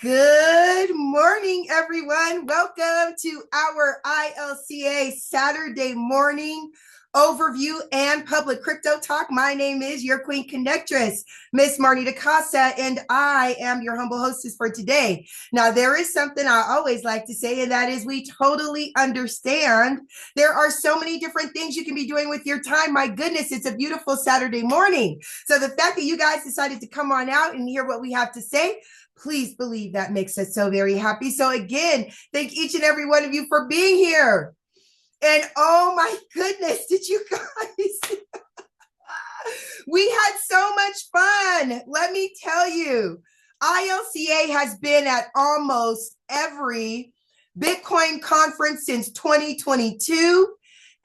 Good morning, everyone. Welcome to our ILCA Saturday morning overview and public crypto talk. My name is your Queen Connectress, Miss Marnita Casa, and I am your humble hostess for today. Now, there is something I always like to say, and that is we totally understand there are so many different things you can be doing with your time. My goodness, it's a beautiful Saturday morning. So the fact that you guys decided to come on out and hear what we have to say, please believe that makes us so very happy. So again, thank each and every one of you for being here. And oh my goodness, did you guys? We had so much fun. Let me tell you, ILCA has been at almost every Bitcoin conference since 2022.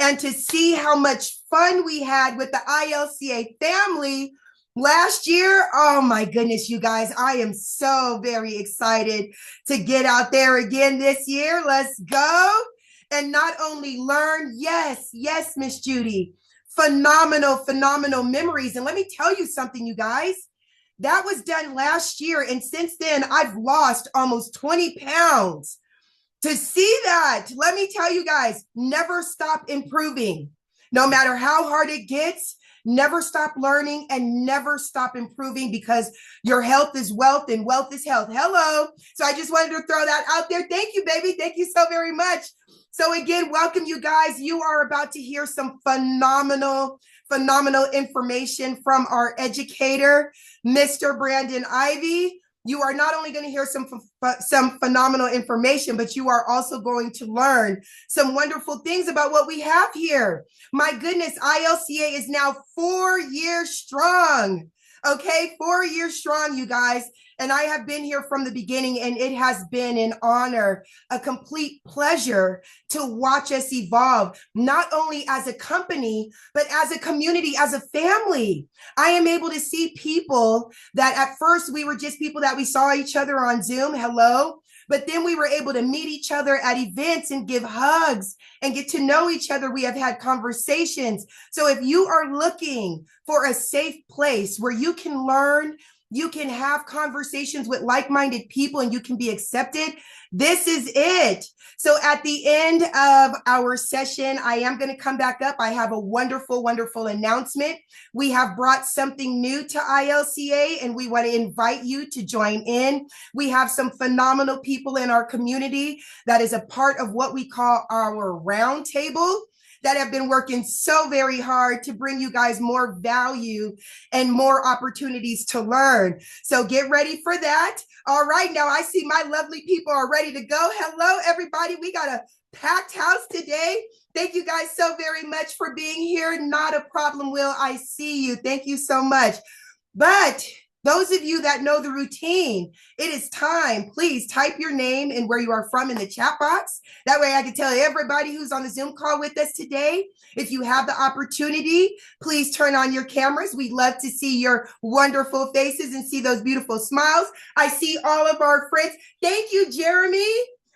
And to see how much fun we had with the ILCA family last year, oh my goodness, you guys, I am so very excited to get out there again this year. Let's go. And not only learn, yes, Miss Judy, phenomenal memories. And let me tell you something, you guys, that was done last year. And since then, I've lost almost 20 pounds. To see that, let me tell you guys, never stop improving. No matter how hard it gets, never stop learning and never stop improving, because your health is wealth and wealth is health. Hello. So I just wanted to throw that out there. Thank you, baby. Thank you so very much. So again, welcome you guys. You are about to hear some phenomenal information from our educator, Mr. Brandon Ivey. You are not only going to hear some phenomenal information, but you are also going to learn some wonderful things about what we have here. My goodness, ILCA is now 4 years strong. Okay, 4 years strong, you guys. And I have been here from the beginning, and it has been an honor, a complete pleasure to watch us evolve, not only as a company, but as a community, as a family. I am able to see people that at first we were just people that we saw each other on Zoom. Hello. But then we were able to meet each other at events and give hugs and get to know each other. We have had conversations. So if you are looking for a safe place where you can learn, you can have conversations with like-minded people, and you can be accepted, this is it. So at the end of our session, I am going to come back up. I have a wonderful announcement. We have brought something new to ILCA, and we want to invite you to join in. We have some phenomenal people in our community that is a part of what we call our roundtable, that have been working so very hard to bring you guys more value and more opportunities to learn. So get ready for that. All right, now I see my lovely people are ready to go. Hello, everybody. We got a packed house today. Thank you guys so very much for being here. Not a problem, Will. I see you. Thank you so much. But those of you that know the routine, it is time. Please type your name and where you are from in the chat box. That way I can tell everybody who's on the Zoom call with us today. If you have the opportunity, please turn on your cameras. We'd love to see your wonderful faces and see those beautiful smiles. I see all of our friends. Thank you, Jeremy.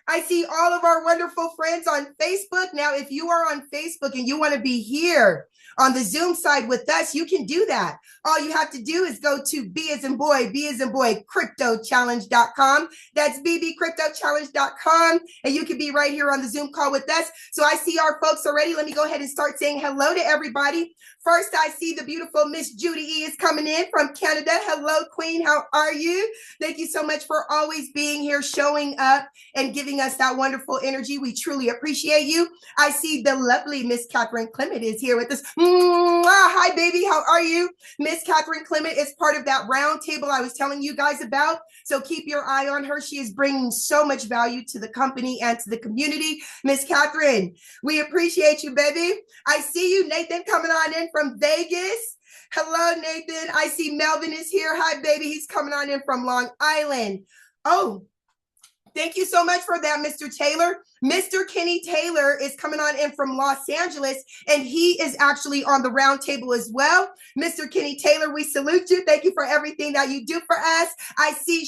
I see all of our wonderful friends on Facebook. Now, if you are on Facebook and you want to be here on the Zoom side with us, you can do that. All you have to do is go to B as in boy, cryptochallenge.com. That's bbcryptochallenge.com. And you can be right here on the Zoom call with us. So I see our folks already. Let me go ahead and start saying hello to everybody. First, I see the beautiful Miss Judy E is coming in from Canada. Hello, Queen. How are you? Thank you so much for always being here, showing up, and giving us that wonderful energy. We truly appreciate you. I see the lovely Miss Catherine Clement is here with us. Hi, baby. How are you? Miss Catherine Clement is part of that round table I was telling you guys about. So keep your eye on her. She is bringing so much value to the company and to the community. Miss Catherine, we appreciate you, baby. I see you, Nathan, coming on in from Vegas. Hello, Nathan. I see Melvin is here. Hi, baby. He's coming on in from Long Island. Oh, thank you so much for that, Mr. Taylor. Mr. Kenny Taylor is coming on in from Los Angeles, and he is actually on the roundtable as well. Mr. Kenny Taylor, we salute you. Thank you for everything that you do for us. I see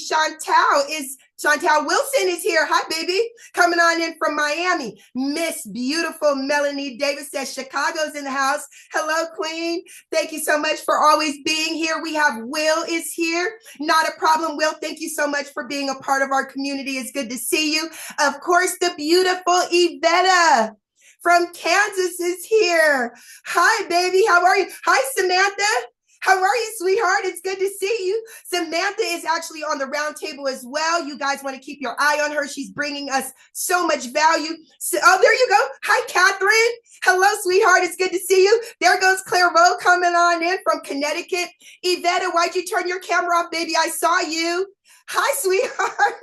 Chantal Wilson is here. Hi, baby. Coming on in from Miami. Miss Beautiful Melanie Davis says Chicago's in the house. Hello, Queen. Thank you so much for always being here. We have Will is here. Not a problem, Will. Thank you so much for being a part of our community. It's good to see you. Of course, the beautiful Yvetta from Kansas is here. Hi, baby. How are you? Hi, Samantha. How are you, sweetheart? It's good to see you. Samantha is actually on the round table as well. You guys want to keep your eye on her. She's bringing us so much value. So, oh, there you go. Hi, Catherine. Hello, sweetheart. It's good to see you. There goes Clairvaux coming on in from Connecticut. Yvetta, why'd you turn your camera off, baby? I saw you. Hi, sweetheart.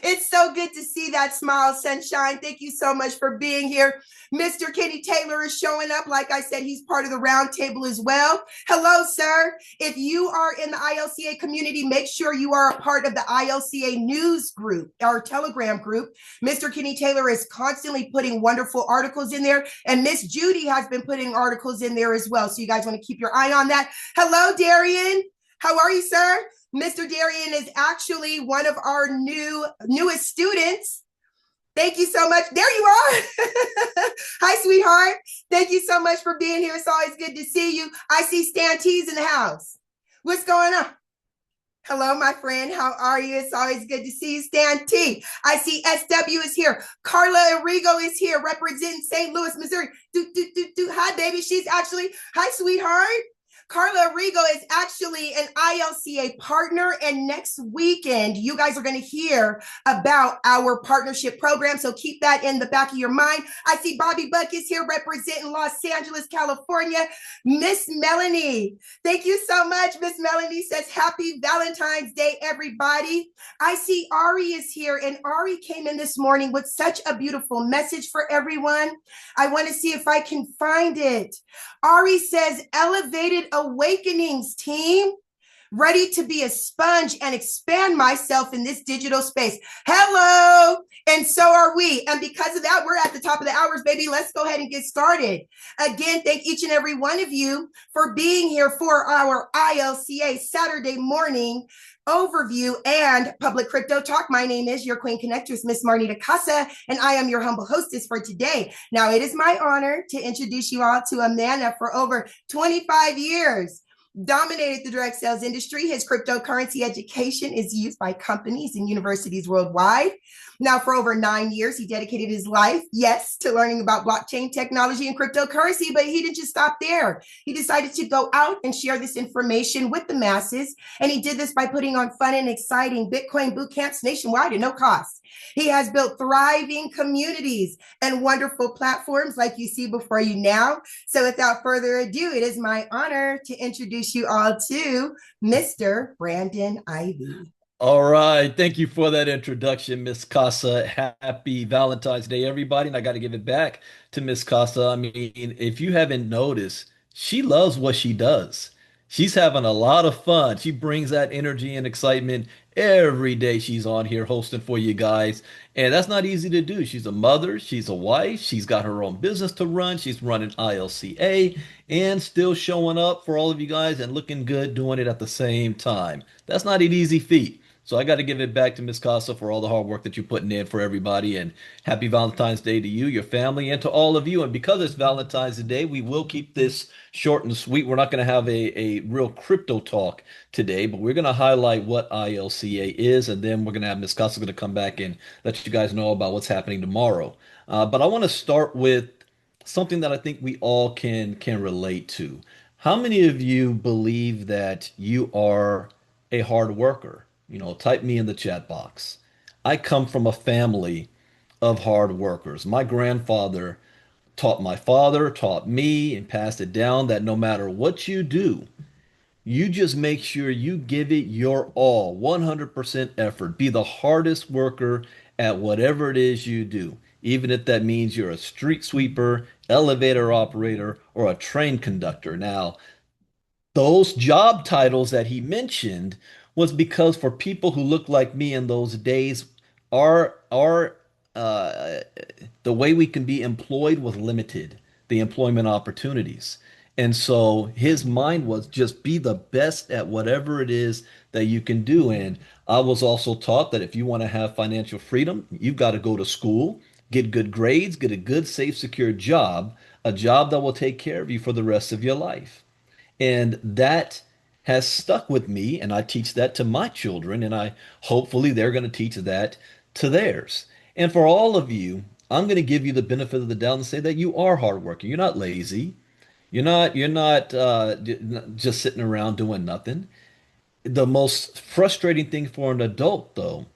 It's so good to see that smile, sunshine. Thank you so much for being here. Mr. Kenny Taylor is showing up. Like I said, he's part of the round table as well. Hello, sir. If you are in the ILCA community, make sure you are a part of the ILCA news group, our Telegram group. Mr. Kenny Taylor is constantly putting wonderful articles in there, and Miss Judy has been putting articles in there as well. So you guys want to keep your eye on that. Hello, Darian. How are you, sir? Mr. Darian is actually one of our newest students. Thank you so much. There you are. Hi, sweetheart. Thank you so much for being here. It's always good to see you. I see Stan T's in the house. What's going on? Hello, my friend. How are you? It's always good to see you, Stan T. I see SW is here. Carla Arrigo is here, representing St. Louis, Missouri. Hi, baby. Hi, sweetheart. Carla Arrigo is actually an ILCA partner, and next weekend you guys are going to hear about our partnership program, so keep that in the back of your mind. I see Bobby Buck is here representing Los Angeles, California. Miss Melanie, thank you so much. Miss Melanie says happy Valentine's Day, everybody. I see Ari is here, and Ari came in this morning with such a beautiful message for everyone. I want to see if I can find it. Ari says, elevated awakenings, team. Ready to be a sponge and expand myself in this digital space. Hello. And so are we. And because of that, we're at the top of the hours, baby. Let's go ahead and get started. Again, thank each and every one of you for being here for our ILCA Saturday morning overview and public crypto talk. My name is your Queen Connectress, Miss Marnita Casa, and I am your humble hostess for today. Now, it is my honor to introduce you all to a man that for over 25 years dominated the direct sales industry. His cryptocurrency education is used by companies and universities worldwide. Now, for over 9 years, he dedicated his life, yes, to learning about blockchain technology and cryptocurrency, but he didn't just stop there. He decided to go out and share this information with the masses, and he did this by putting on fun and exciting Bitcoin boot camps nationwide at no cost. He has built thriving communities and wonderful platforms like you see before you now. So without further ado, it is my honor to introduce you all to Mr. Brandon Ivey. All right. Thank you for that introduction, Miss Casa. Happy Valentine's Day, everybody. And I got to give it back to Miss Casa. I mean, if you haven't noticed, she loves what she does. She's having a lot of fun. She brings that energy and excitement every day she's on here hosting for you guys. And that's not easy to do. She's a mother, she's a wife, she's got her own business to run, she's running ILCA and still showing up for all of you guys and looking good doing it at the same time. That's not an easy feat. So I got to give it back to Miss Casa for all the hard work that you're putting in for everybody. And happy Valentine's Day to you, your family, and to all of you. And because it's Valentine's Day, we will keep this short and sweet. We're not going to have a real crypto talk today, but we're going to highlight what ILCA is. And then we're going to have Miss Casa going to come back and let you guys know about what's happening tomorrow. But I want to start with something that I think we all can relate to. How many of you believe that you are a hard worker? You know, type me in the chat box. I come from a family of hard workers. My grandfather taught my father, taught me, and passed it down that no matter what you do, you just make sure you give it your all, 100% effort. Be the hardest worker at whatever it is you do, even if that means you're a street sweeper, elevator operator, or a train conductor. Now, those job titles that he mentioned was because for people who looked like me in those days, our uh, the way we can be employed was limited, the employment opportunities. And so his mind was just be the best at whatever it is that you can do. And I was also taught that if you want to have financial freedom, you've got to go to school, get good grades, get a good, safe, secure job, a job that will take care of you for the rest of your life. And that has stuck with me, and I teach that to my children, and I hopefully they're going to teach that to theirs. And for all of you, I'm going to give you the benefit of the doubt and say that you are hardworking. You're not lazy. You're not just sitting around doing nothing. The most frustrating thing for an adult, though,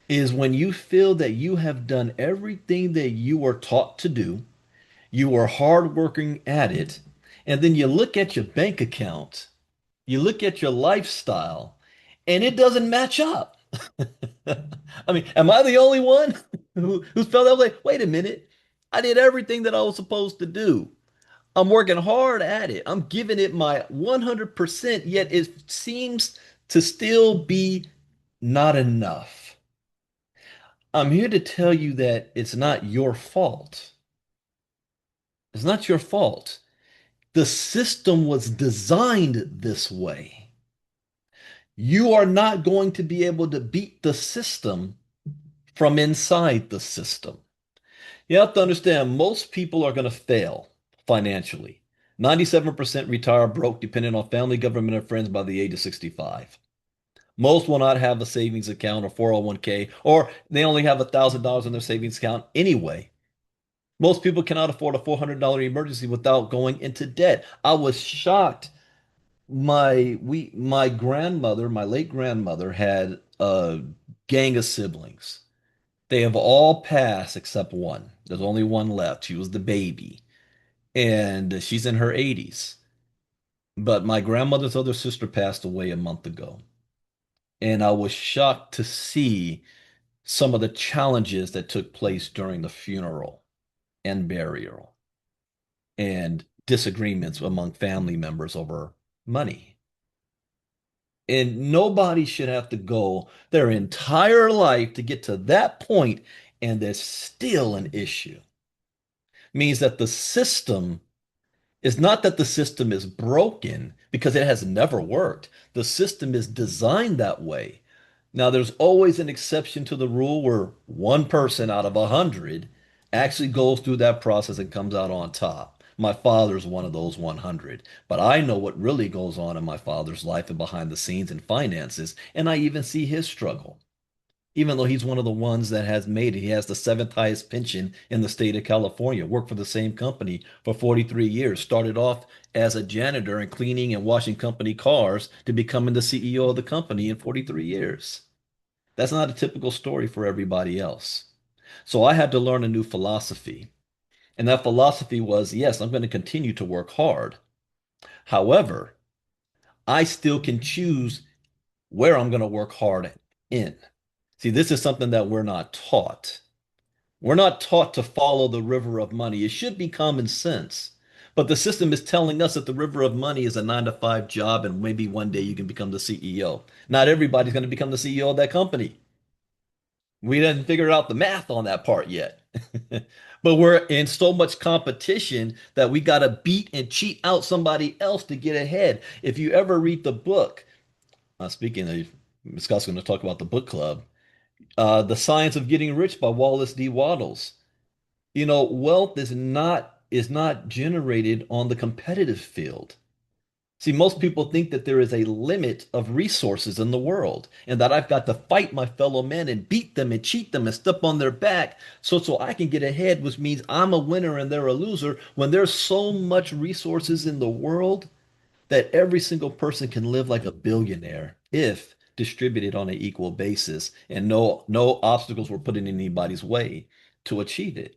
is when you feel that you have done everything that you were taught to do, you are hardworking at it, and then you look at your bank account, you look at your lifestyle, and it doesn't match up. I mean, am I the only one who's felt that way? Wait a minute. I did everything that I was supposed to do. I'm working hard at it. I'm giving it my 100%, yet it seems to still be not enough. I'm here to tell you that it's not your fault. It's not your fault. The system was designed this way. You are not going to be able to beat the system from inside the system. You have to understand most people are going to fail financially. 97% retire broke, depending on family, government, and friends by the age of 65. Most will not have a savings account or 401k, or they only have $1,000 in their savings account anyway. Most people cannot afford a $400 emergency without going into debt. I was shocked. My grandmother, my late grandmother, had a gang of siblings. They have all passed except one. There's only one left. She was the baby, and she's in her 80s. But my grandmother's other sister passed away a month ago, and I was shocked to see some of the challenges that took place during the funeral and burial, and disagreements among family members over money. And nobody should have to go their entire life to get to that point, and there's still an issue. Means that the system is not that the system is broken because it has never worked. The system is designed that way. Now, there's always an exception to the rule where one person out of 100 actually goes through that process and comes out on top. My father's one of those 100, but I know what really goes on in my father's life and behind the scenes and finances, and I even see his struggle. Even though he's one of the ones that has made it, he has the seventh highest pension in the state of California, worked for the same company for 43 years, started off as a janitor and cleaning and washing company cars to becoming the CEO of the company in 43 years. That's not a typical story for everybody else. So I had to learn a new philosophy. And that philosophy was, yes, I'm going to continue to work hard. However, I still can choose where I'm going to work hard in. See, this is something that we're not taught. We're not taught to follow the river of money. It should be common sense. But the system is telling us that the river of money is a 9 to 5 job and maybe one day you can become the CEO. Not everybody's going to become the CEO of that company. We didn't figure out the math on that part yet. But we're in so much competition that we got to beat and cheat out somebody else to get ahead. If you ever read the book, speaking of, Ms. Scott's going to talk about the book club, The Science of Getting Rich by Wallace D. Wattles. You know, wealth is not generated on the competitive field. See, most people think that there is a limit of resources in the world and that I've got to fight my fellow men and beat them and cheat them and step on their back so I can get ahead, which means I'm a winner and they're a loser when there's so much resources in the world that every single person can live like a billionaire if distributed on an equal basis and no obstacles were put in anybody's way to achieve it.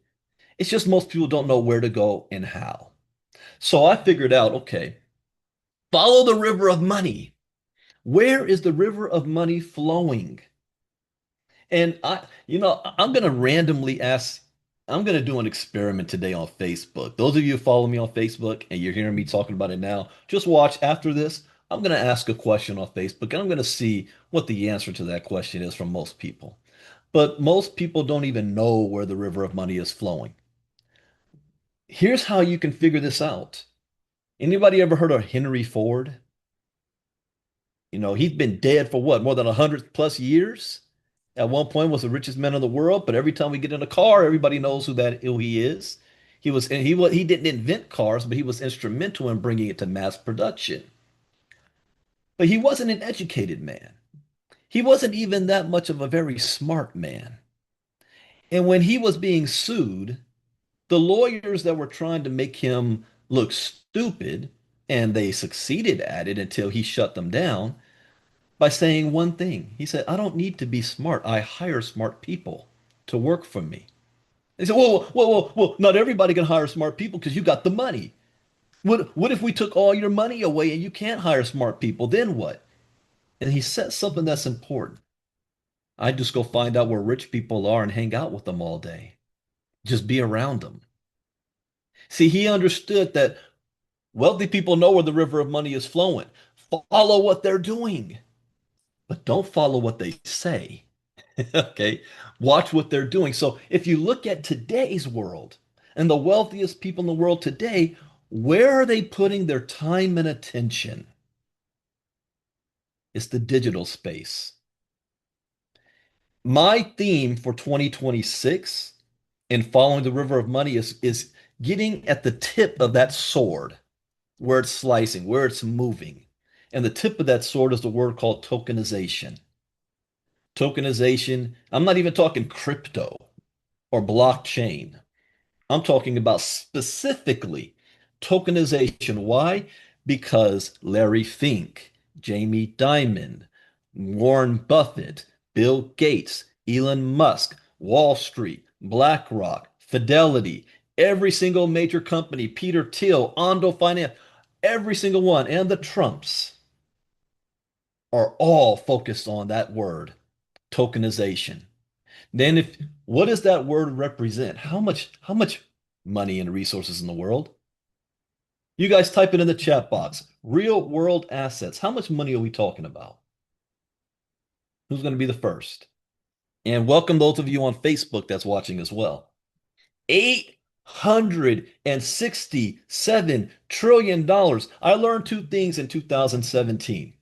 It's just most people don't know where to go and how. So I figured out, okay, follow the river of money. Where is the river of money flowing? And I'm going to randomly ask, I'm going to do an experiment today on Facebook. Those of you who follow me on Facebook and you're hearing me talking about it now, just watch after this. I'm going to ask a question on Facebook and I'm going to see what the answer to that question is from most people. but most people don't even know where the river of money is flowing. Here's how you can figure this out. Anybody ever heard of Henry Ford? He's been dead for what, more than 100 plus years? At one point was the richest man in the world, but every time we get in a car, everybody knows who he is. He didn't invent cars, but he was instrumental in bringing it to mass production. But he wasn't an educated man. He wasn't even that much of a very smart man. And when he was being sued, the lawyers that were trying to make him look stupid, and they succeeded at it until he shut them down by saying one thing. He said, I don't need to be smart. I hire smart people to work for me. They said, whoa, not everybody can hire smart people because you got the money. What if we took all your money away and you can't hire smart people? Then what? And he said something that's important. I just go find out where rich people are and hang out with them all day. Just be around them. See, he understood that wealthy people know where the river of money is flowing. Follow what they're doing, but don't follow what they say. Okay. Watch what they're doing. So if you look at today's world and the wealthiest people in the world today, where are they putting their time and attention? It's the digital space. My theme for 2026 in following the river of money is getting at the tip of that sword, where it's slicing, where it's moving. And the tip of that sword is the word called tokenization. Tokenization, I'm not even talking crypto or blockchain. I'm talking about specifically tokenization. Why? Because Larry Fink, Jamie Dimon, Warren Buffett, Bill Gates, Elon Musk, Wall Street, BlackRock, Fidelity, every single major company, Peter Thiel, Ondo Finance, every single one, and the Trumps are all focused on that word, tokenization. Then if what does that word represent? How much money and resources in the world? You guys type it in the chat box. Real world assets. How much money are we talking about? Who's going to be the first? And welcome those of you on Facebook that's watching as well. $867 trillion. I learned two things in 2017.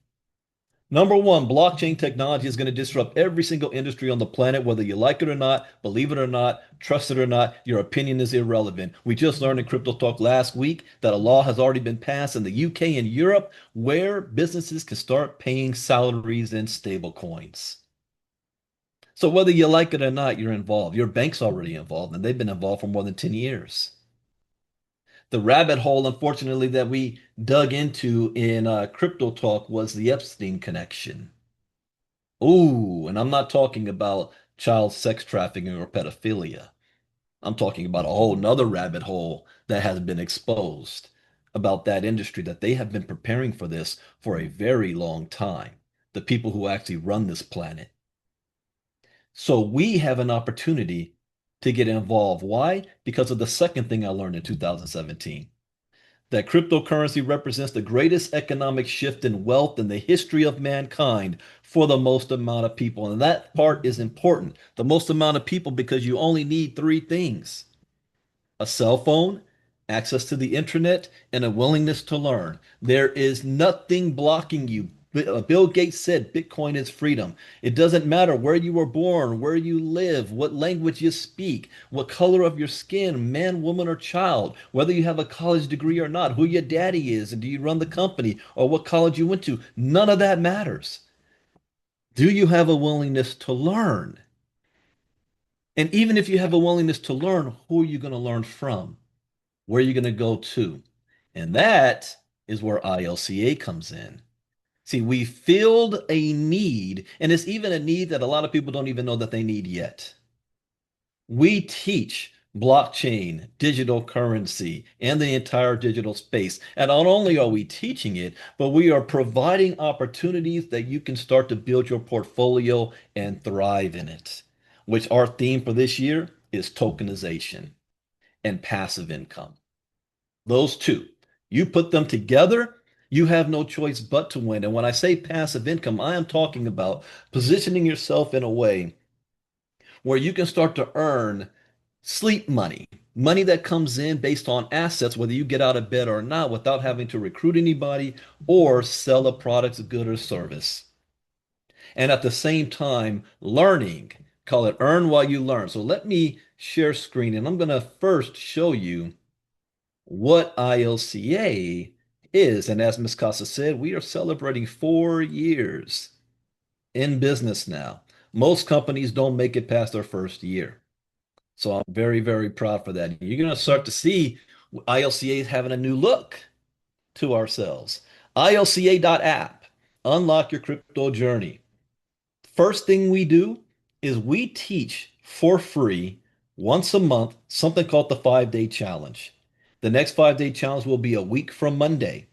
Number one, blockchain technology is going to disrupt every single industry on the planet, whether you like it or not, believe it or not, trust it or not, your opinion is irrelevant. We just learned in Crypto Talk last week that a law has already been passed in the UK and Europe where businesses can start paying salaries in stable coins. So whether you like it or not, you're involved. Your bank's already involved, and they've been involved for more than 10 years. The rabbit hole, unfortunately, that we dug into in Crypto Talk was the Epstein connection. Ooh, and I'm not talking about child sex trafficking or pedophilia. I'm talking about a whole nother rabbit hole that has been exposed about that industry, that they have been preparing for this for a very long time. The people who actually run this planet. So we have an opportunity to get involved. Why? Because of the second thing I learned in 2017, that cryptocurrency represents the greatest economic shift in wealth in the history of mankind for the most amount of people. And that part is important. The most amount of people, because you only need three things: a cell phone, access to the internet, and a willingness to learn. There is nothing blocking you. Bill Gates said Bitcoin is freedom. It doesn't matter where you were born, where you live, what language you speak, what color of your skin, man, woman, or child, whether you have a college degree or not, who your daddy is, and do you run the company, or what college you went to. None of that matters. Do you have a willingness to learn? And even if you have a willingness to learn, who are you going to learn from? Where are you going to go to? And that is where ILCA comes in. See, we filled a need, and it's even a need that a lot of people don't even know that they need yet. We teach blockchain, digital currency, and the entire digital space. And not only are we teaching it, but we are providing opportunities that you can start to build your portfolio and thrive in it, which our theme for this year is tokenization and passive income. Those two, you put them together, you have no choice but to win. And when I say passive income, I am talking about positioning yourself in a way where you can start to earn sleep money, money that comes in based on assets, whether you get out of bed or not, without having to recruit anybody or sell a product, good, or service. And at the same time, learning, call it earn while you learn. So let me share screen, and I'm going to first show you what ILCA is. And as Ms. Casa said, we are celebrating 4 years in business now. Most companies don't make it past their first year. So I'm very, very proud for that. You're going to start to see ILCA is having a new look to ourselves. ILCA.app, unlock your crypto journey. First thing we do is we teach for free once a month something called the 5 day challenge. The next 5 day challenge will be a week from Monday.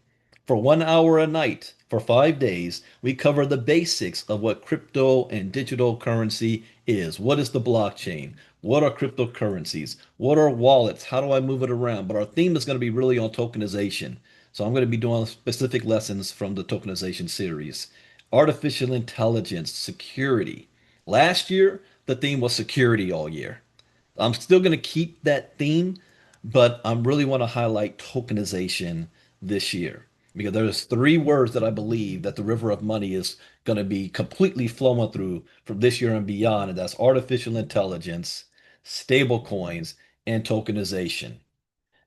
For 1 hour a night for 5 days, we cover the basics of what crypto and digital currency is. What is the blockchain? What are cryptocurrencies? What are wallets? How do I move it around? But our theme is going to be really on tokenization. So I'm going to be doing specific lessons from the tokenization series. Artificial intelligence, security. Last year, the theme was security all year. I'm still going to keep that theme, but I really want to highlight tokenization this year because there's 3 words that I believe that the river of money is going to be completely flowing through from this year and beyond, and that's artificial intelligence, stable coins, and tokenization.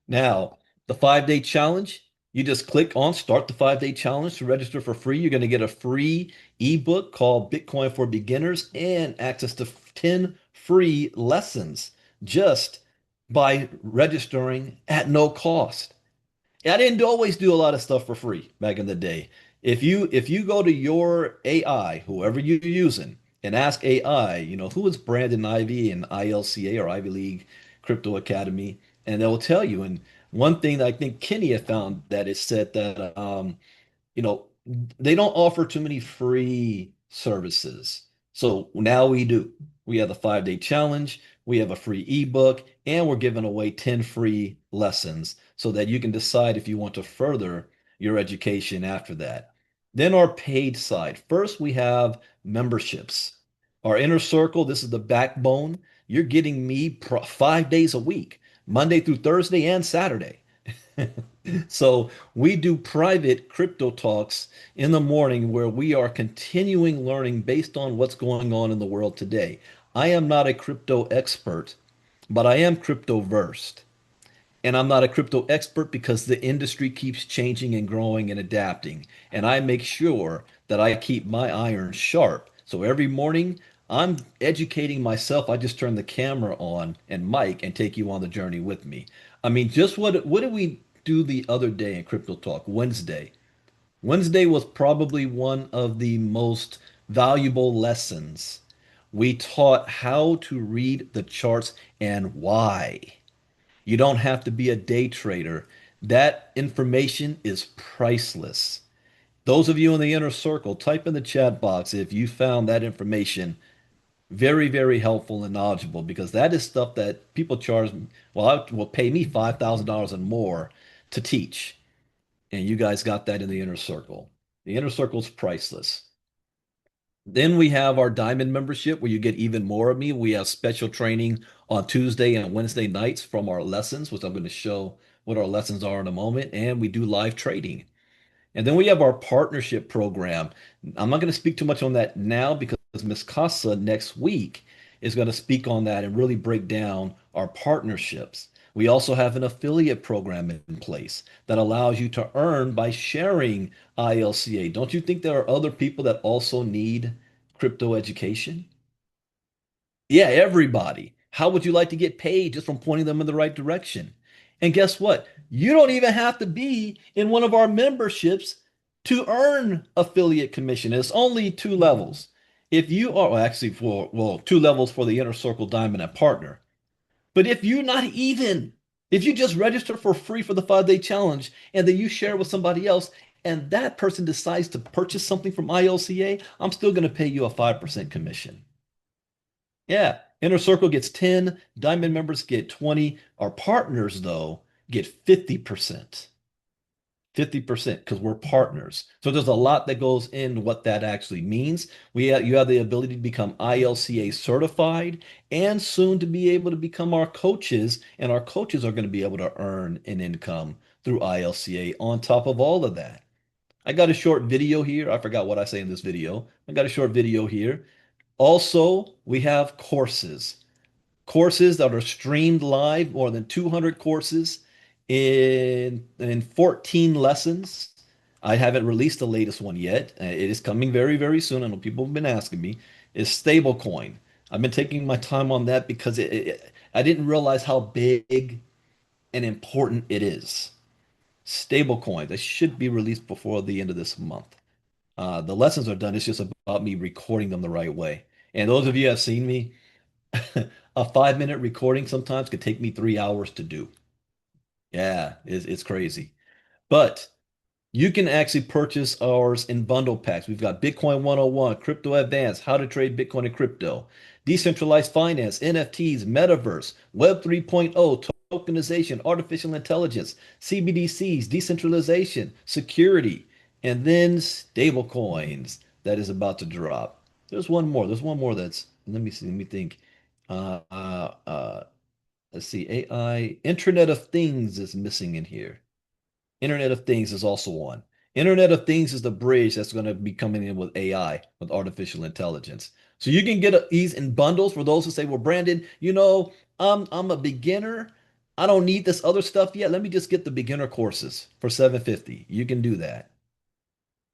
Now, the 5 day challenge, you just click on start the 5 day challenge to register for free. You're going to get a free ebook called Bitcoin for Beginners and access to 10 free lessons just by registering at no cost. I didn't always do a lot of stuff for free back in the day. If you go to your AI, whoever you're using, and ask AI, who is Brandon Ivey in ILCA or Ivy League Crypto Academy, and they'll tell you. And one thing that I think Kenny had found that it said that you know, they don't offer too many free services. So now we do. We have the 5 day challenge, we have a free ebook, and we're giving away 10 free lessons so that you can decide if you want to further your education after that. Then our paid side. First, we have memberships. Our inner circle, this is the backbone. You're getting me 5 days a week, Monday through Thursday and Saturday. So we do private crypto talks in the morning where we are continuing learning based on what's going on in the world today. I am not a crypto expert, but I am crypto versed. And I'm not a crypto expert because the industry keeps changing and growing and adapting. And I make sure that I keep my iron sharp. So every morning I'm educating myself. I just turn the camera on and mic and take you on the journey with me. I mean, just what did we do the other day in Crypto Talk? Wednesday. Wednesday was probably one of the most valuable lessons. We taught how to read the charts and why. You don't have to be a day trader. That information is priceless. Those of you in the inner circle, type in the chat box if you found that information very, very helpful and knowledgeable because that is stuff that people charge, well, will pay me $5,000 and more to teach. And you guys got that in the inner circle. The inner circle is priceless. Then we have our diamond membership where you get even more of me. We have special training on Tuesday and Wednesday nights from our lessons, which I'm going to show what our lessons are in a moment. And we do live trading. And then we have our partnership program. I'm not going to speak too much on that now because Ms. Casa next week is going to speak on that and really break down our partnerships. We also have an affiliate program in place that allows you to earn by sharing ILCA. Don't you think there are other people that also need crypto education? Yeah, everybody. How would you like to get paid just from pointing them in the right direction? And guess what? You don't even have to be in one of our memberships to earn affiliate commission. It's only 2 levels. If you are, well, actually, 2 levels for the Inner Circle Diamond and Partner. But if you just register for free for the 5 day challenge and then you share with somebody else and that person decides to purchase something from ILCA, I'm still going to pay you a 5% commission. Yeah, Inner Circle gets 10, Diamond members get 20. Our partners, though, get 50%. 50% because we're partners. So there's a lot that goes in what that actually means. You have the ability to become ILCA certified and soon to be able to become our coaches, and our coaches are going to be able to earn an income through ILCA on top of all of that. I got a short video here. I forgot what I say in this video. I got a short video here. Also, we have courses that are streamed live, more than 200 courses in 14 lessons. I haven't released the latest one yet. It is coming very, very soon. I know people have been asking me. Is stablecoin. I've been taking my time on that because I didn't realize how big and important it is. Stablecoins. They should be released before the end of this month. The lessons are done. It's just about me recording them the right way. And those of you who have seen me, a 5 minute recording sometimes could take me 3 hours to do. Yeah, it's crazy. But you can actually purchase ours in bundle packs. We've got Bitcoin 101, Crypto Advanced, How to Trade Bitcoin and Crypto, Decentralized Finance, NFTs, Metaverse, Web 3.0, tokenization, artificial intelligence, CBDCs, decentralization, security, and then stable coins that is about to drop. There's one more. There's one more that's, let me see, let me think. Uh, uh, uh, let's see, AI, Internet of Things is missing in here. Internet of Things is also one. Internet of Things is the bridge that's going to be coming in with AI, with artificial intelligence. So you can get these in bundles for those who say, well, Brandon, I'm a beginner. I don't need this other stuff yet. Let me just get the beginner courses for 750. You can do that.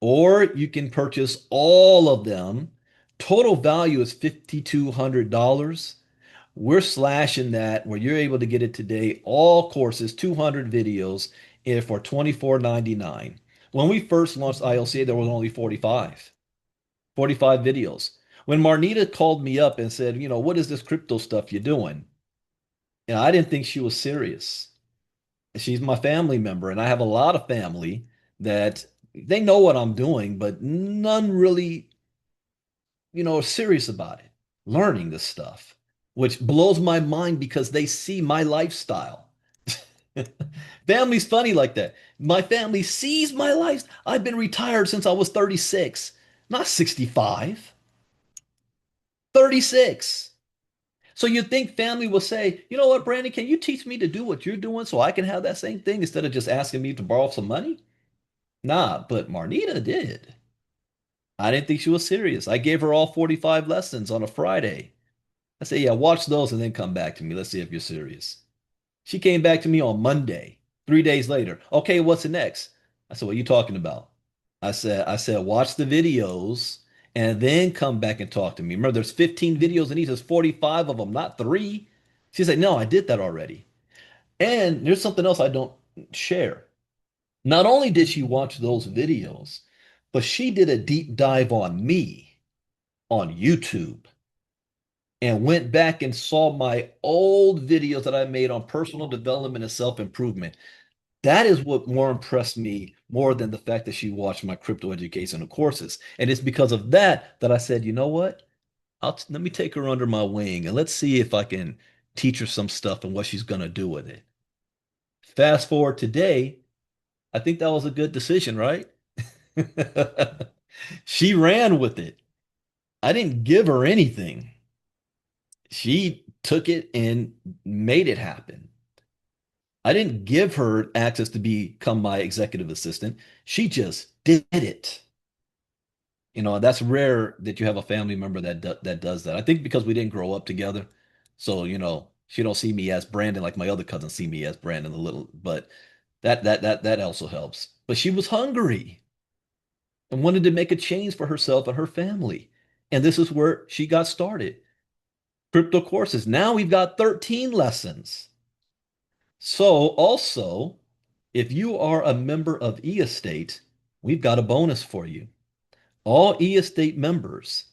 Or you can purchase all of them. Total value is $5,200. We're slashing that where you're able to get it today, all courses, 200 videos for $24.99. When we first launched ILCA, there was only 45 videos. When Marnita called me up and said, what is this crypto stuff you're doing? And I didn't think she was serious. She's my family member, and I have a lot of family that they know what I'm doing, but none really are serious about it, learning this stuff, which blows my mind because they see my lifestyle. Family's funny like that. My family sees my life. I've been retired since I was 36, not 65, 36. So you think family will say, you know what, Brandon, can you teach me to do what you're doing so I can have that same thing instead of just asking me to borrow some money? Nah, but Marnita did. I didn't think she was serious. I gave her all 45 lessons on a Friday. I said, yeah, watch those and then come back to me. Let's see if you're serious. She came back to me on Monday, 3 days later. Okay, what's the next? I said, what are you talking about? I said, watch the videos and then come back and talk to me. Remember, there's 15 videos and there's 45 of them, not three. She said, no, I did that already. And there's something else I don't share. Not only did she watch those videos, but she did a deep dive on me on YouTube and went back and saw my old videos that I made on personal development and self-improvement. That is what more impressed me more than the fact that she watched my crypto educational courses. And it's because of that that I said, you know what? Let me take her under my wing and let's see if I can teach her some stuff and what she's going to do with it. Fast forward today, I think that was a good decision, right? She ran with it. I didn't give her anything. She took it and made it happen. I didn't give her access to become my executive assistant. She just did it. That's rare that you have a family member that does that. I think because we didn't grow up together. So, she don't see me as Brandon like my other cousins see me as Brandon the little, but that also helps. But she was hungry and wanted to make a change for herself and her family. And this is where she got started. Crypto courses. Now we've got 13 lessons. So also, if you are a member of eEstate, we've got a bonus for you. All eEstate members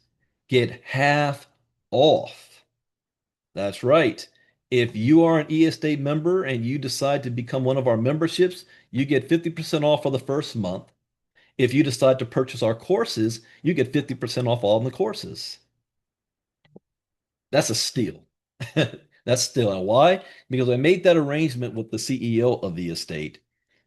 get half off. That's right. If you are an eEstate member and you decide to become one of our memberships, you get 50% off for the first month. If you decide to purchase our courses, you get 50% off all the courses. That's a steal. That's still. And why? Because I made that arrangement with the CEO of the estate.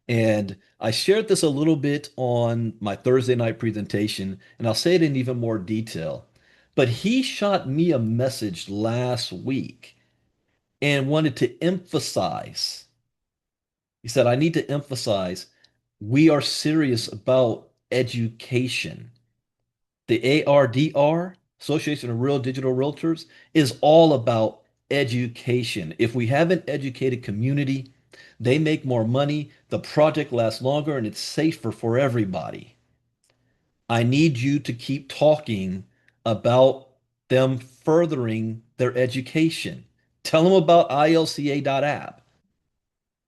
And I shared this a little bit on my Thursday night presentation, and I'll say it in even more detail. But he shot me a message last week and wanted to emphasize. He said, I need to emphasize we are serious about education. The ARDR, Association of Real Digital Realtors, is all about education. If we have an educated community, they make more money, the project lasts longer, and it's safer for everybody. I need you to keep talking about them furthering their education. Tell them about ILCA.app.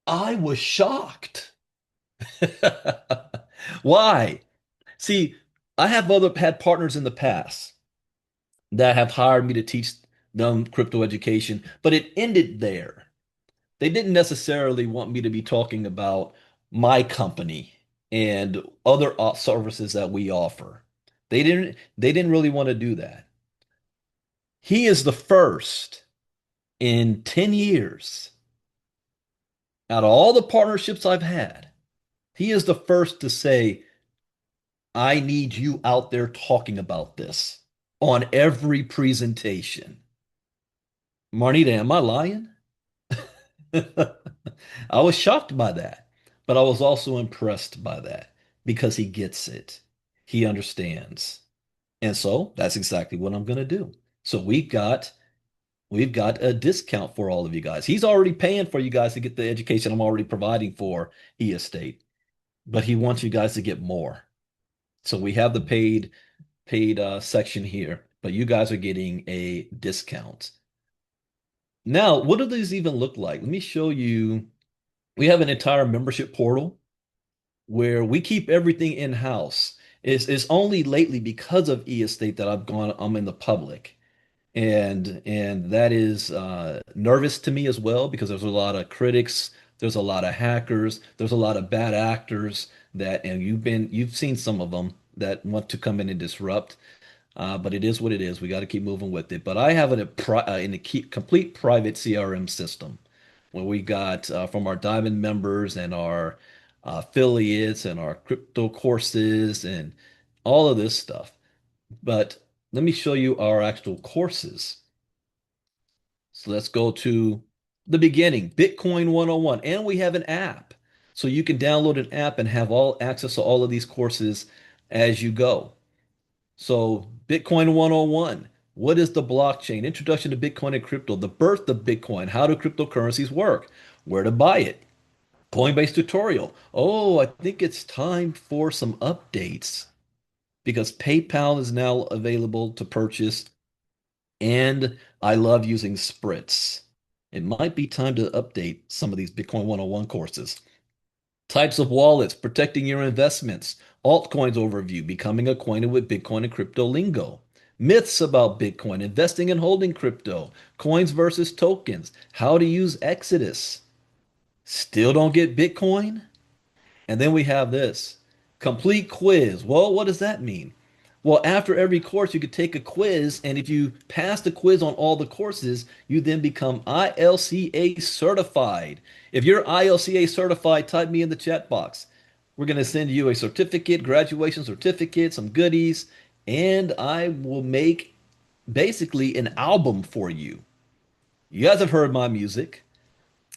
I was shocked. Why? See, I have other had partners in the past that have hired me to teach them crypto education, but it ended there. They didn't necessarily want me to be talking about my company and other services that we offer. They didn't really want to do that. He is the first in 10 years out of all the partnerships I've had. He is the first to say, I need you out there talking about this on every presentation. Marnita, am I lying? I was shocked by that, but I was also impressed by that because he gets it. He understands. And so that's exactly what I'm going to do. So we've got a discount for all of you guys. He's already paying for you guys to get the education I'm already providing for e-estate, but he wants you guys to get more. So we have the paid section here, but you guys are getting a discount. Now, what do these even look like? Let me show you. We have an entire membership portal where we keep everything in-house. It's only lately because of e-estate that I'm in the public. And that is nervous to me as well because there's a lot of critics, there's a lot of hackers, there's a lot of bad actors that, and you've seen some of them that want to come in and disrupt. But it is what it is. We got to keep moving with it. But I have in a complete private CRM system where we got from our Diamond members and our affiliates and our crypto courses and all of this stuff. But let me show you our actual courses. So let's go to the beginning, Bitcoin 101. And we have an app. So you can download an app and have all access to all of these courses as you go. So, Bitcoin 101. What is the blockchain? Introduction to Bitcoin and crypto. The birth of Bitcoin. How do cryptocurrencies work? Where to buy it? Coinbase tutorial. Oh, I think it's time for some updates because PayPal is now available to purchase, and I love using Spritz. It might be time to update some of these Bitcoin 101 courses. Types of wallets, protecting your investments, altcoins overview, becoming acquainted with Bitcoin and crypto lingo, myths about Bitcoin, investing and holding crypto, coins versus tokens, how to use Exodus. Still don't get Bitcoin? And then we have this complete quiz. Well, what does that mean? Well, after every course, you could take a quiz, and if you pass the quiz on all the courses, you then become ILCA certified. If you're ILCA certified, type me in the chat box. We're going to send you a certificate, graduation certificate, some goodies, and I will make basically an album for you. You guys have heard my music.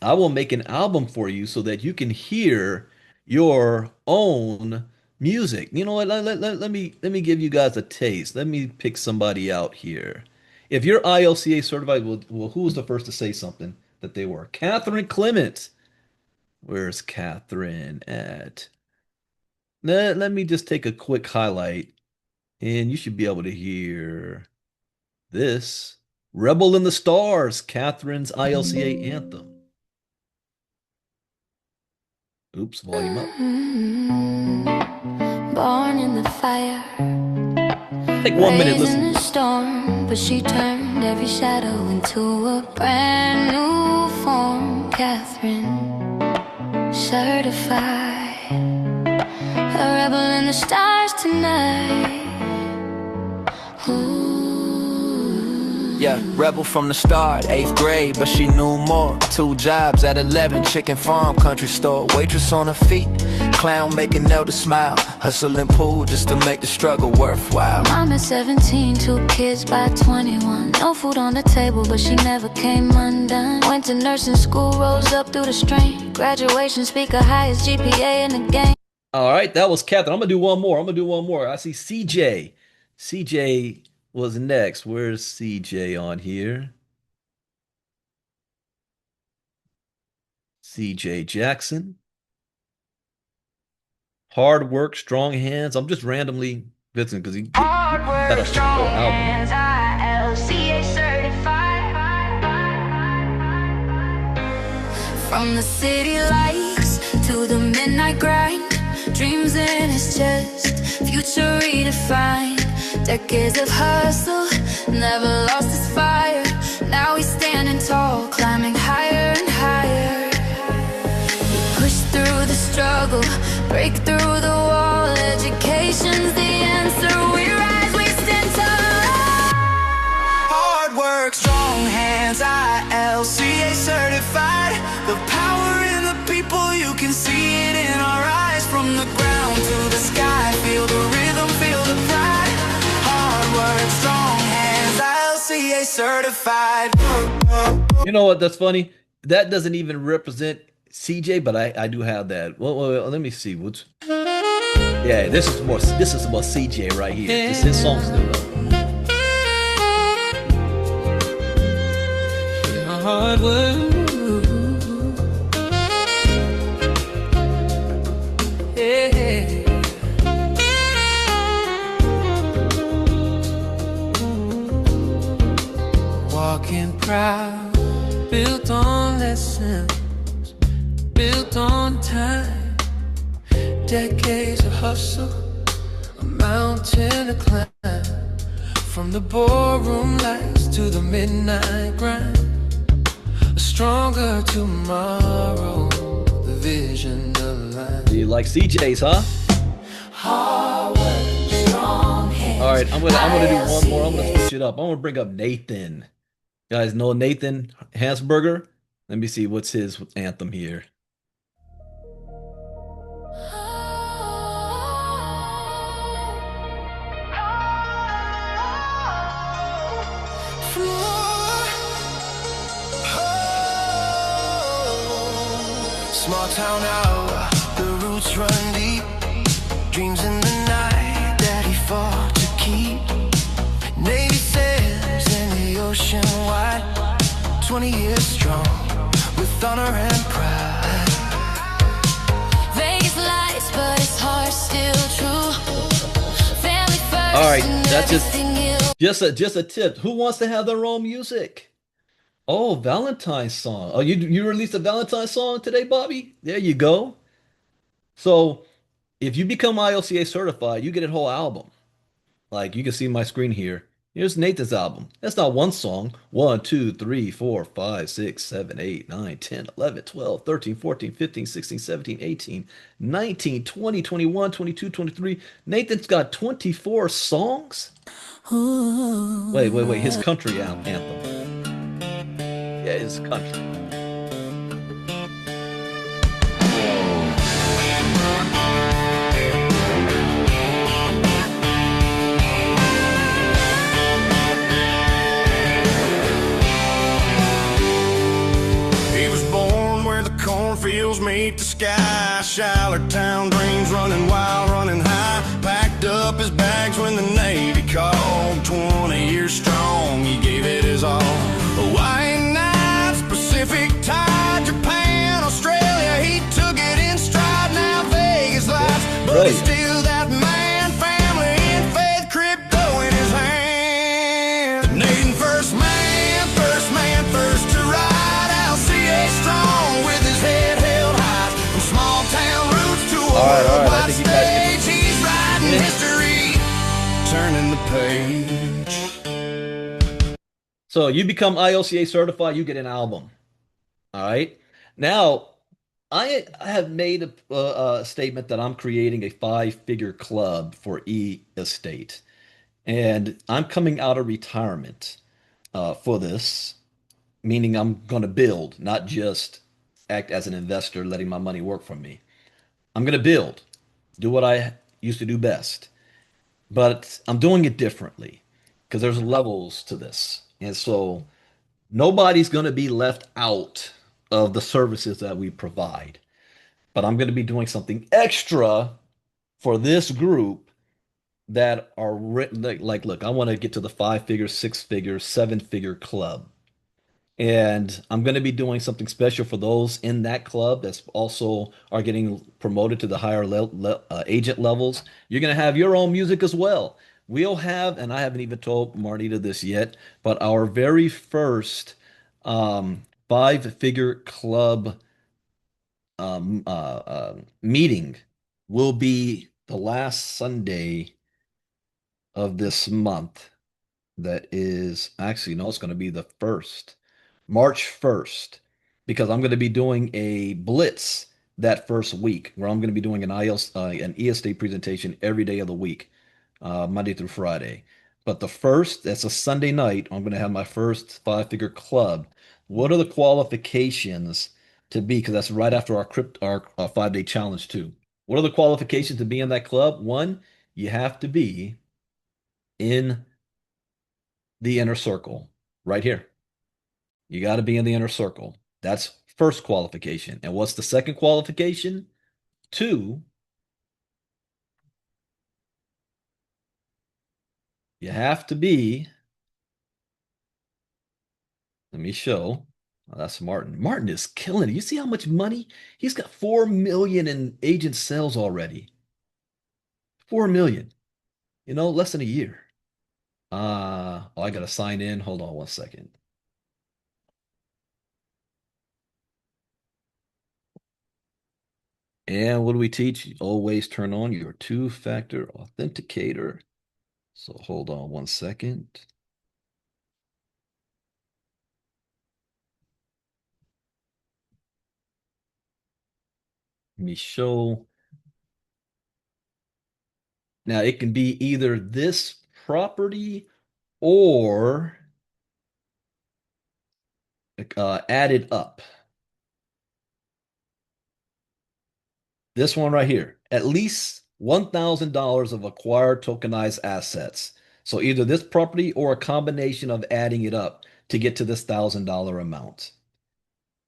I will make an album for you so that you can hear your own music. You know what? Let me give you guys a taste. Let me pick somebody out here. If you're ILCA certified, well, who was the first to say something that they were? Catherine Clement. Where's Catherine at? Let me just take a quick highlight, and you should be able to hear this. Rebel in the Stars, Catherine's ILCA anthem. Oops, volume up. Born in the fire, Take 1 minute, raised in listen. the storm, but she turned every shadow into a brand new form. Catherine, certified, a rebel in the stars tonight. Ooh. Yeah, rebel from the start, 8th grade, but she knew more. 2 jobs at 11, chicken farm, country store. Waitress on her feet, clown making Elder smile. Hustling pool just to make the struggle worthwhile. Mom at 17, 2 kids by 21. No food on the table, but she never came undone. Went to nursing school, rose up through the strain. Graduation speaker, highest GPA in the game. All right, that was Catherine. I'm gonna do one more. I'm gonna do one more. I see CJ. CJ was next. Where's CJ on here? CJ Jackson. Hard work, strong hands. I'm just randomly visiting because he Hard got work, a strong full album. hands, ILCA certified. From the city lights to the midnight grind, dreams in his chest, future redefined. Decades of hustle, never lost his fire. Now he's standing tall, climbing higher and higher. Push through the struggle, break through the wall. Education's the answer. We rise, we stand tall. Hard work, strong hands, ILCA certified. The power in the people, you can see it in our eyes. From the ground to the sky, feel the rhythm, feel the pride. Hard work, strong hands, ILCA certified. You know what? That's funny. That doesn't even represent CJ, but I do have that. Well, let me see. What's Yeah, this is more CJ right here. This is his song still though. Hard work. Yeah. Walking proud, built on lessons, built on time. Decades of hustle, a mountain to climb. From the ballroom lights to the midnight grind. A stronger tomorrow, the vision aligned. Do you like CJ's, huh? Hard work, strong hands. All right, I'm gonna do one more. I'm gonna switch it up. I'm gonna bring up Nathan. You guys know Nathan Hansberger? Let me see what's his anthem here. Small town out, the roots run deep. Dreams in the night that he fought to keep. Navy sails in the ocean wide. 20 years strong, with honor and pride. Vegas lights, but his heart's still true. Family first. All right, and that's everything you- just a tip. Who wants to have their own music? Oh, Valentine's song. Oh, you released a Valentine's song today, Bobby? There you go. So if you become ILCA certified, you get a whole album. Like you can see my screen here. Here's Nathan's album. That's not one song. 1, 2, 3, 4, 5, 6, 7, 8, 9, 10, 11, 12, 13, 14, 15, 16, 17, 18, 19, 20, 21, 22, 23. Nathan's got 24 songs? Wait. His country anthem. Yeah, his country. He was born where the cornfields meet the sky. Town dreams running wild, running high. Packed up his bags when the Navy called. 20 years strong, he gave it his all. Hawaiian nights, Pacific tide, Japan, Australia, he took it in stride. Now Vegas lights, but he's still that man. Family and faith, crypto in his hand. Nathan first man, first to ride. LCA strong with his head held high. From small town roots to a All right. I worldwide think you guys stage, he's writing Yeah. history, turning the page. So you become ILCA certified, you get an album. All right. Now, I have made a statement that I'm creating a 5-figure club for e-estate, and I'm coming out of retirement. for this, meaning I'm going to build, not just act as an investor, letting my money work for me. I'm going to build, do what I used to do best, but I'm doing it differently because there's levels to this. And so nobody's going to be left out of the services that we provide. But I'm going to be doing something extra for this group that are written like, look, I want to get to the 5 figure, 6 figure, 7 figure club. And I'm going to be doing something special for those in that club that's also are getting promoted to the higher agent levels. You're going to have your own music as well. We'll have, and I haven't even told Marnita this yet, but our very first 5 figure club meeting will be the last Sunday of this month. That is actually, no, it's going to be the first, March 1st, because I'm going to be doing a blitz that first week where I'm going to be doing an e-estate presentation every day of the week, Monday through Friday. But the first, that's a Sunday night, I'm going to have my first 5 figure club. What are the qualifications to be? Because that's right after our 5 day challenge too. What are the qualifications to be in that club? One, you have to be in the inner circle right here. You got to be in the inner circle. That's first qualification. And what's the second qualification? Two, you have to be, let me show. Oh, that's Martin. Martin is killing it. You see how much money? He's got 4 million in agent sales already. 4 million, less than a year. Oh, I gotta sign in. Hold on 1 second. And what do we teach? Always turn on your two-factor authenticator. So hold on 1 second. Let me show. Now it can be either this property or added up. This one right here, at least $1,000 of acquired tokenized assets. So either this property or a combination of adding it up to get to this $1,000 amount.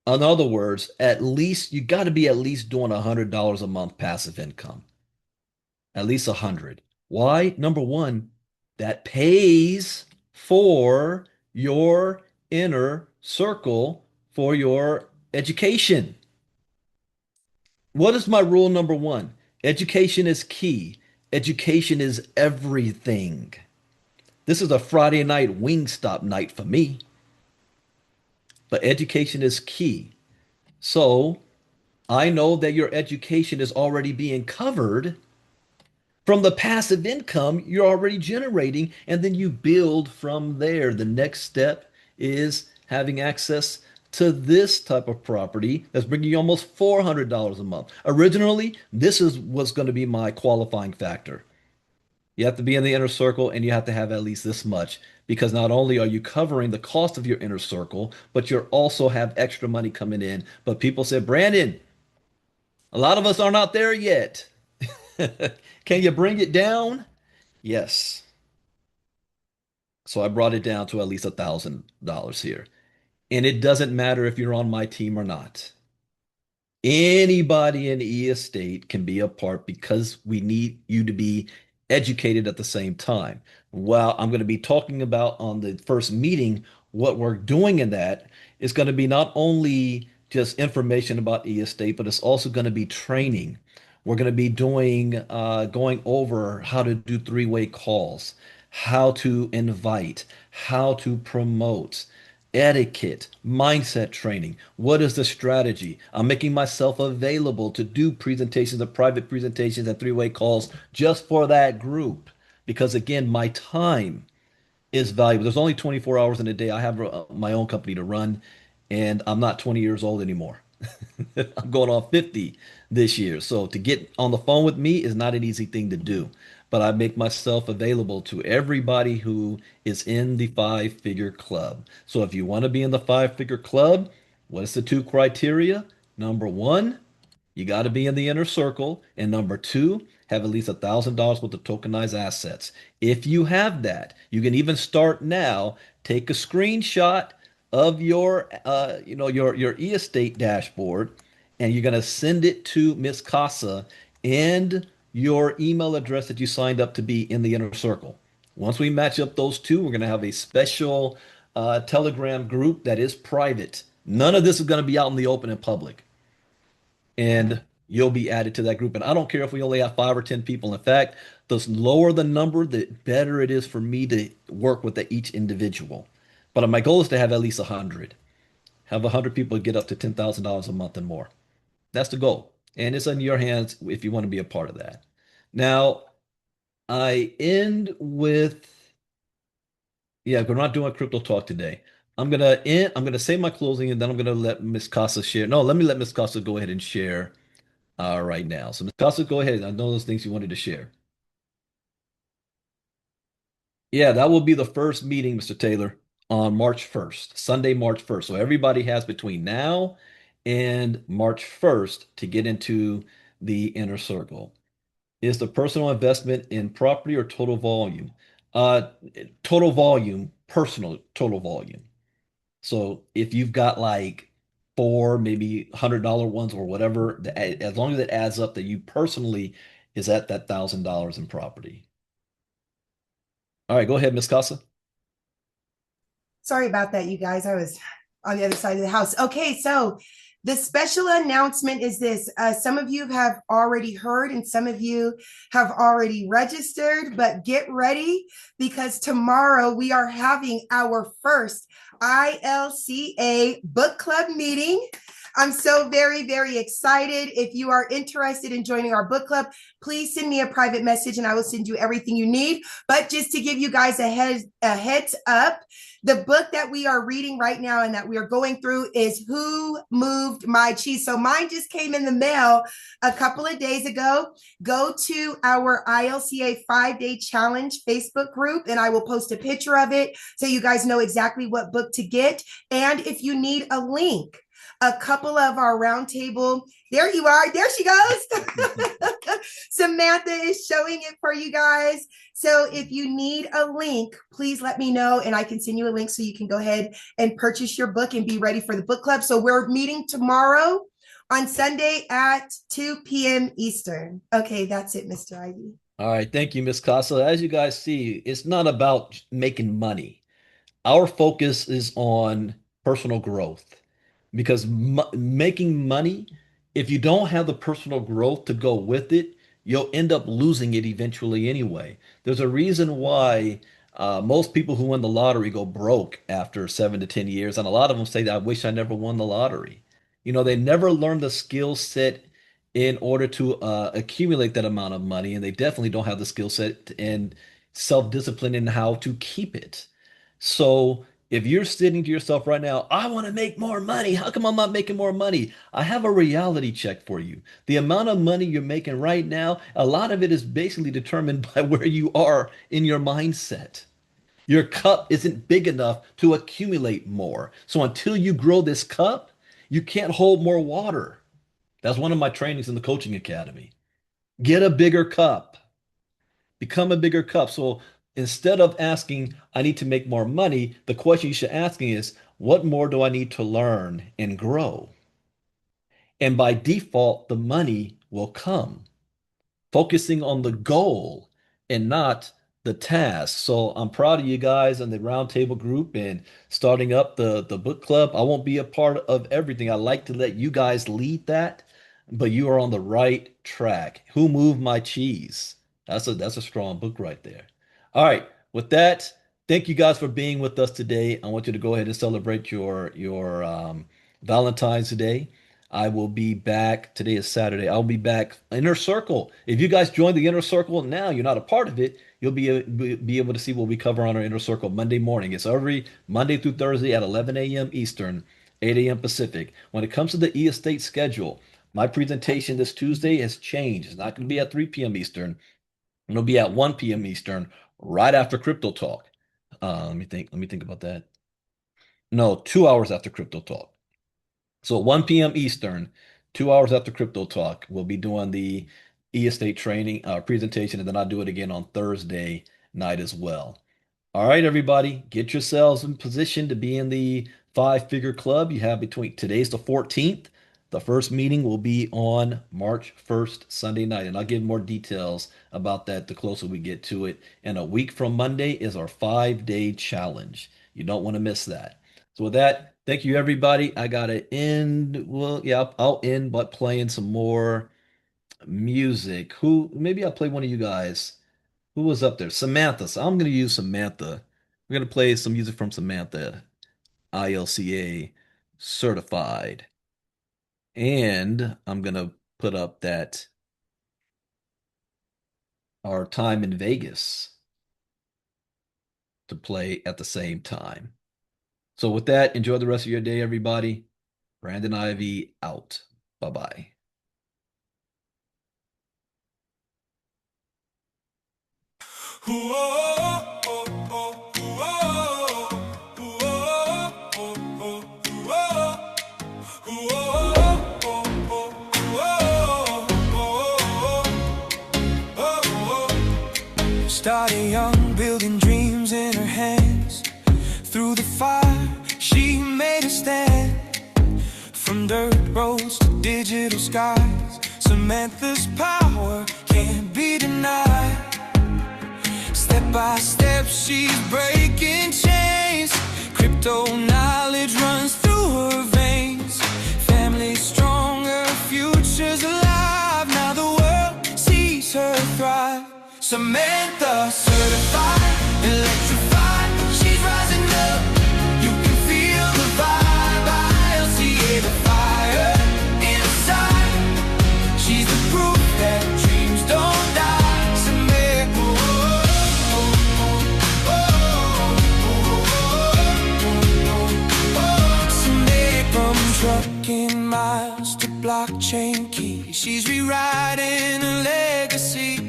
In other words, at least you got to be at least doing $100 a month passive income. At least 100. Why? Number one, that pays for your inner circle for your education. What is my rule number one? Education is key. Education is everything. This is a Friday night Wingstop night for me, but education is key. So I know that your education is already being covered from the passive income you're already generating, and then you build from there. The next step is having access to this type of property that's bringing you almost $400 a month. Originally, this is what's going to be my qualifying factor. You have to be in the inner circle and you have to have at least this much because not only are you covering the cost of your inner circle, but you also have extra money coming in. But people said, Brandon, a lot of us are not there yet. Can you bring it down? Yes. So I brought it down to at least $1,000 here. And it doesn't matter if you're on my team or not. Anybody in e-estate can be a part because we need you to be educated at the same time. Well, I'm going to be talking about on the first meeting what we're doing in that is going to be not only just information about e-estate, but it's also going to be training. We're going to be going over how to do three-way calls, how to invite, how to promote, etiquette, mindset training. What is the strategy? I'm making myself available to do presentations, the private presentations and three-way calls just for that group. Because again, my time is valuable. There's only 24 hours in a day. I have my own company to run, and I'm not 20 years old anymore. I'm going on 50 this year. So to get on the phone with me is not an easy thing to do. but I make myself available to everybody who is in the five-figure club. So if you want to be in the five-figure club, what is the two criteria? Number one, you got to be in the inner circle. And number two, have at least $1,000 worth of tokenized assets. If you have that, you can even start now. Take a screenshot of your, your e-estate dashboard, and you're going to send it to Miss Casa and your email address that you signed up to be in the inner circle. Once we match up those two, we're going to have a special Telegram group that is private. None of this is going to be out in the open in public, and you'll be added to that group. And I don't care if we only have 5 or 10 people. In fact, the lower the number, the better it is for me to work with each individual. But my goal is to have at least 100. Have 100 people get up to $10,000 a month and more. That's the goal. And it's in your hands if you want to be a part of that. Now, I end with, yeah, we're not doing crypto talk today. I'm gonna say my closing, and then I'm gonna let Miss Casa share. No, let me let Miss Casa go ahead and share right now. So Ms. Costa, go ahead. I know those things you wanted to share. Yeah, that will be the first meeting, Mr. Taylor, on March 1st, Sunday, March 1st. So everybody has between now and March 1st to get into the inner circle. Is the personal investment in property or total volume? Uh, Total volume, personal total volume. So if you've got like four, maybe $100 ones or whatever, as long as it adds up that you personally is at that $1,000 in property. All right, go ahead, Miss Casa. Sorry about that, you guys. I was on the other side of the house. Okay, so the special announcement is this. Some of you have already heard, and some of you have already registered, but get ready because tomorrow we are having our first ILCA book club meeting. I'm so very, very excited. If you are interested in joining our book club, please send me a private message and I will send you everything you need. But just to give you guys a heads up, the book that we are reading right now and that we are going through is Who Moved My Cheese? So mine just came in the mail a couple of days ago. Go to our ILCA 5-day challenge Facebook group and I will post a picture of it so you guys know exactly what book to get. And if you need a link, a couple of our roundtable, there you are, there she goes. Samantha is showing it for you guys. So if you need a link, please let me know and I can send you a link so you can go ahead and purchase your book and be ready for the book club. So we're meeting tomorrow on Sunday at 2 p.m. Eastern. Okay, that's it, Mr. Ivey. All right, thank you, Miss Casa. As you guys see, it's not about making money. Our focus is on personal growth because making money, if you don't have the personal growth to go with it, you'll end up losing it eventually anyway. There's a reason why most people who win the lottery go broke after 7 to 10 years, and a lot of them say that I wish I never won the lottery. They never learn the skill set in order to accumulate that amount of money, and they definitely don't have the skill set and self-discipline in how to keep it. So if you're sitting to yourself right now, I want to make more money. How come I'm not making more money? I have a reality check for you. The amount of money you're making right now, a lot of it is basically determined by where you are in your mindset. Your cup isn't big enough to accumulate more. So until you grow this cup, you can't hold more water. That's one of my trainings in the coaching academy. Get a bigger cup. Become a bigger cup. So instead of asking, I need to make more money, the question you should asking is, what more do I need to learn and grow? And by default, the money will come. Focusing on the goal and not the task. So I'm proud of you guys in the roundtable group and starting up the book club. I won't be a part of everything. I like to let you guys lead that, but you are on the right track. Who moved my cheese? That's a strong book right there. All right. With that, thank you guys for being with us today. I want you to go ahead and celebrate your Valentine's Day. I will be back. Today is Saturday. I'll be back. Inner Circle. If you guys join the Inner Circle now, you're not a part of it. You'll be able to see what we cover on our Inner Circle Monday morning. It's every Monday through Thursday at 11 a.m. Eastern, 8 a.m. Pacific. When it comes to the e-estate schedule, my presentation this Tuesday has changed. It's not going to be at 3 p.m. Eastern. It'll be at 1 p.m. Eastern, right after Crypto Talk. Let me think. Let me think about that. No, 2 hours after Crypto Talk. So at 1 p.m. Eastern, 2 hours after Crypto Talk, we'll be doing the e-estate training presentation, and then I'll do it again on Thursday night as well. All right, everybody, get yourselves in position to be in the five-figure club. You have between today's the 14th. The first meeting will be on March 1st, Sunday night, and I'll give more details about that the closer we get to it. And a week from Monday is our 5-day challenge. You don't want to miss that. So with that, thank you, everybody. I gotta end. Well, yeah, I'll end by playing some more music. Maybe I'll play one of you guys. Who was up there? Samantha. So I'm going to use Samantha. We're going to play some music from Samantha, ILCA certified. And I'm going to put up that our time in Vegas to play at the same time. So with that, enjoy the rest of your day, everybody. Brandon Ivey out. Bye-bye. Started young, building dreams in her hands. Through the fire, she made a stand. From dirt roads to digital skies, Samantha's power can't be denied. Step by step, she's breaking chains. Crypto knowledge runs through her veins. Family stronger, future's alive. Now the world sees her thrive. Samantha, certified, electrified, she's rising up. You can feel the vibe, ILCA, the fire inside. She's the proof that dreams don't die. Samantha, Samantha, from trucking miles to blockchain keys, she's rewriting a legacy.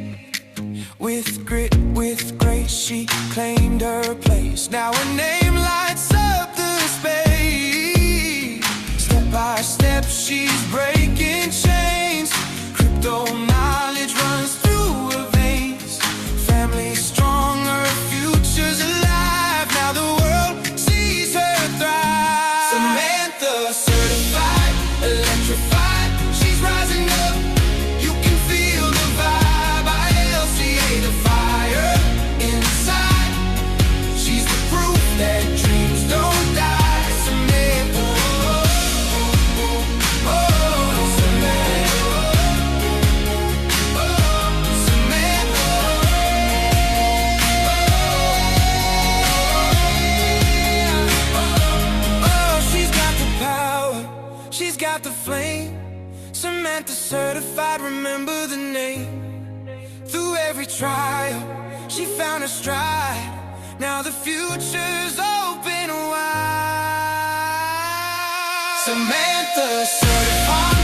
With grit, with grace, she claimed her place. Now her name lights up the space. Step by step, she's breaking chains. Crypto knowledge runs through her veins. Family strong, her future's alive. Now the world sees her thrive. Samantha, certified, electrified, she's rising up. You can feel the vibe, ILCA, the fire inside. She's the proof that dreams don't die. Samantha, she's got the power, she's got the flame. Samantha certified, remember the name. Through every trial, she found her stride. Now the future's open wide. Samantha certified.